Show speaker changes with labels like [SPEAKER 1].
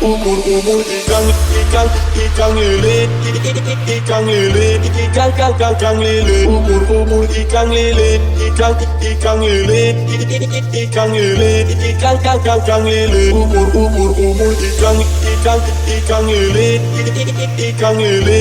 [SPEAKER 1] Umur ikan lele, ikan lele, ikan lele. Umur ikan lele, ikan lele, ikan lele, ikan lele. Umur ikan lele, ikan lele.